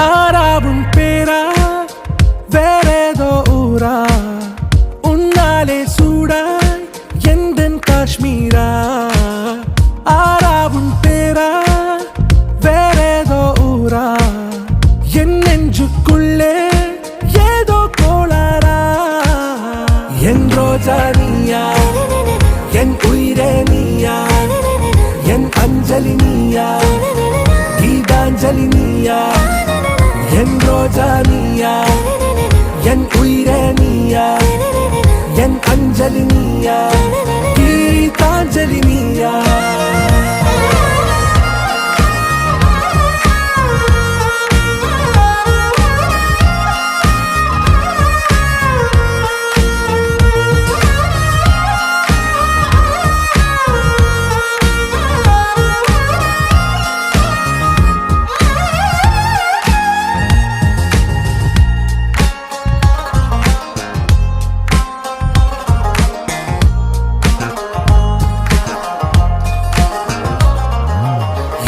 ஆறாவும் பேரா வேறேதோ ஊரா உன்னாலே சூடாய் எந்தன் காஷ்மீரா ஆறாவும் பேரா வேறேதோ ஊரா என் நெஞ்சுக்குள்ளே ஏதோ கோளாரா என் ரோஜா நீயா என் உயிரே நீயா என் அஞ்சலி நீயா கீதாஞ்சலி நீயா என் ரோஜா நீயா என் உயிரே நீயா என் அஞ்சலி நீயா கீதாஞ்சலி நீயா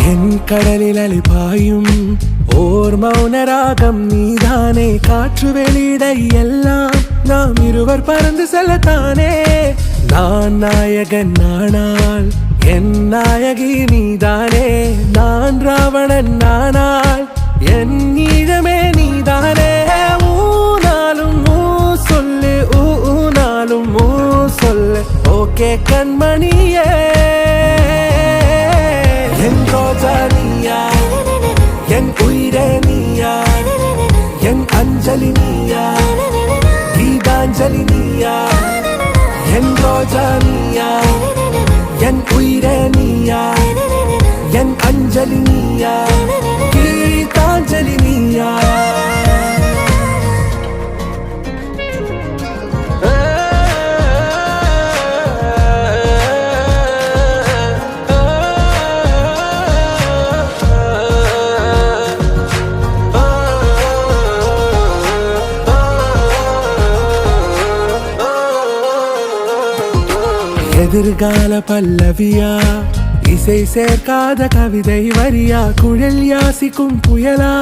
என் கடலில் அலிபாயும் ஓர் மௌனராகம் நீதானே காற்று வெளியிட எல்லாம் நாம் இருவர் பறந்து செல்லத்தானே நான் நாயகன் நானால் என் நாயகி நீதானே நான் ராவணன் நானால் என் ஈழமே நீதானே ஊனாலும் ஊ சொல்லு ஊனாலும் ஊ சொல்லு ஓகே கண்மணியே என் ரோஜா நீயா என் உயிரே நீயா என் அஞ்சலி நீயா கீதாஞ்சலி நீயா என் ரோஜா நீயா என் உயிரே நீயா என் அஞ்சலி நீயா கீதாஞ்சலி நீயா எதிர்கால பல்லவியா இசை சேர்க்காத கவிதை வரியா குழல் யாசிக்கும் புயலா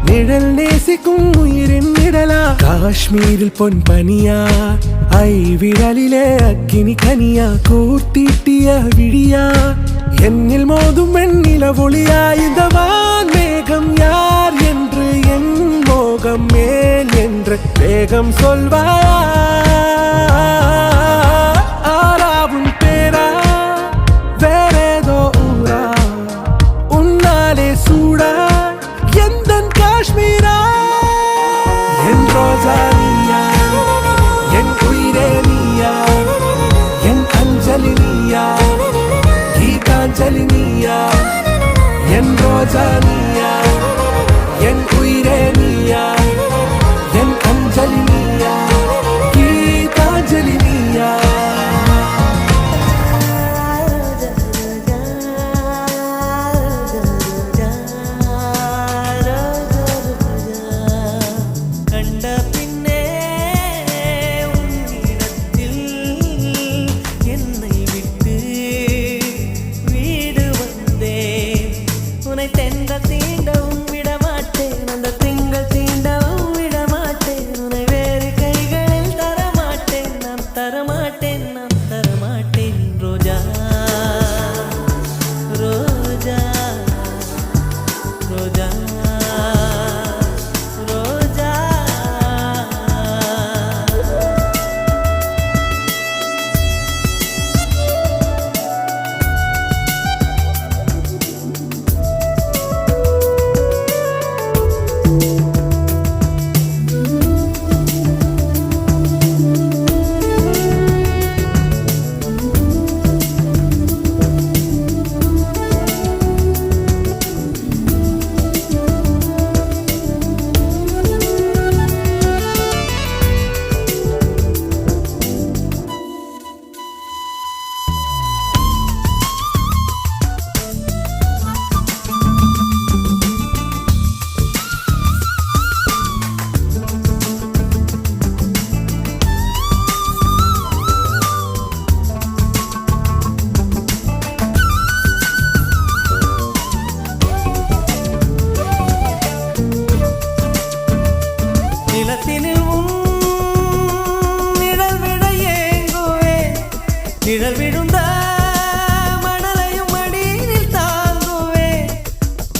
நிழல் நேசிக்கும் உயிரின் நிழலா காஷ்மீரில் பொன் பனியா ஐ விரலிலே அக்கினி கனியா கூர்த்தீட்டிய விழியா என்னில் மோதும் வெண்ணில ஒளியா இந்த வான் மேகம் யார் என்று என் மோகம் மேல் என்று வேகம் சொல்வாயா ஆறாவும் பேரா வேறேதோ ஊரா உன்னாலே சூடா எந்தன் காஷ்மீரா என் ரோஜா நீயா என் உயிரே நீயா என் அஞ்சலி நீயா கீதாஞ்சலி நீயா என் ரோஜா நீயா என் உயிரே நீயா என் அஞ்சலி நீயா கீதாஞ்சலி நீயா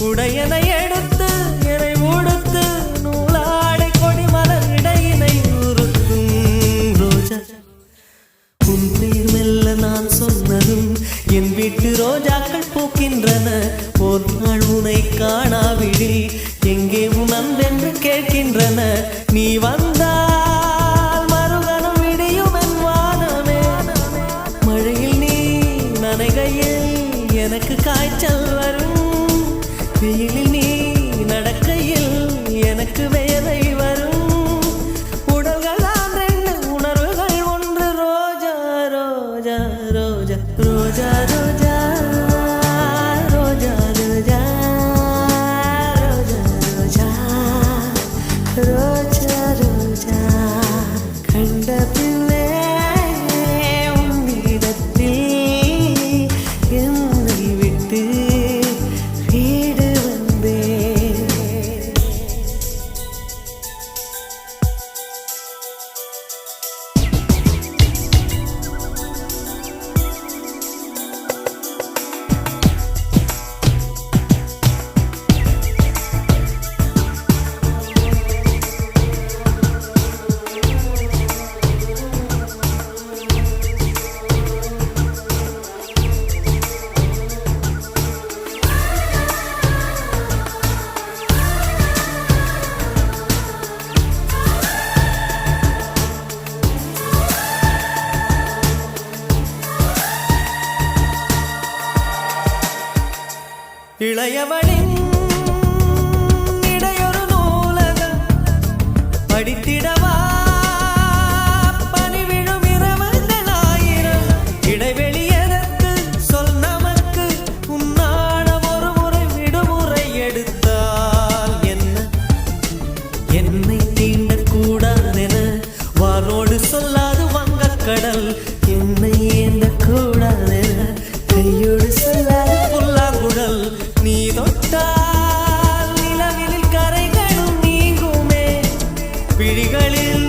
உடையனை எடுத்து என்னை உடுத்து நூலாடை கொடி மலர் இடையினை உறுத்தும் ரோஜா உன் பேர் மெல்ல நான் சொன்னதும் என் வீட்டு ரோஜாக்கள் பூக்கின்றன ஒரு நாள் உனை காணாவிடில் எங்கே உன் அன்பென்று கேட்கின்றன நீ வந்தால் மறுகணம் விடியும் என் வானமே மழையில் நீ நனைகையில் எனக்கு காய்ச்சல் வரும் வெயிலில் நீ நடக்கையில் எனக்கு வேலை வரும் உடல்கள் தான் ரெண்டு உணர்வுகள் ஒன்று ரோஜா ரோஜா ரோஜா ரோஜா ரோஜா ரோஜா ரோஜா ரோஜா ரோஜா ரோஜா கண்ட பிள்ளை உன்னிடத்தில் என்னை விட்டு வீடு வந்தேன். இளையவளின் இடையொரு நூலகம் படித்திடவா பனிவிழும் இரவுகள் ஆயிரம் இடைவெளி எதற்கு சொல் நமக்கு உன்னாடம் ஒரு முறை விடுமுறை எடுத்தால் என்ன என்னை தீண்டக்கூடாதென வானோடு சொல்லாது வங்கக்கடல் என்னை ஏந்தக்கூடாதென கையோடு சொல்லாது புல்லாங்குழல் நீ தொட்டால் நிலவில் கரைகளும் நீங்குமே விழிகளில்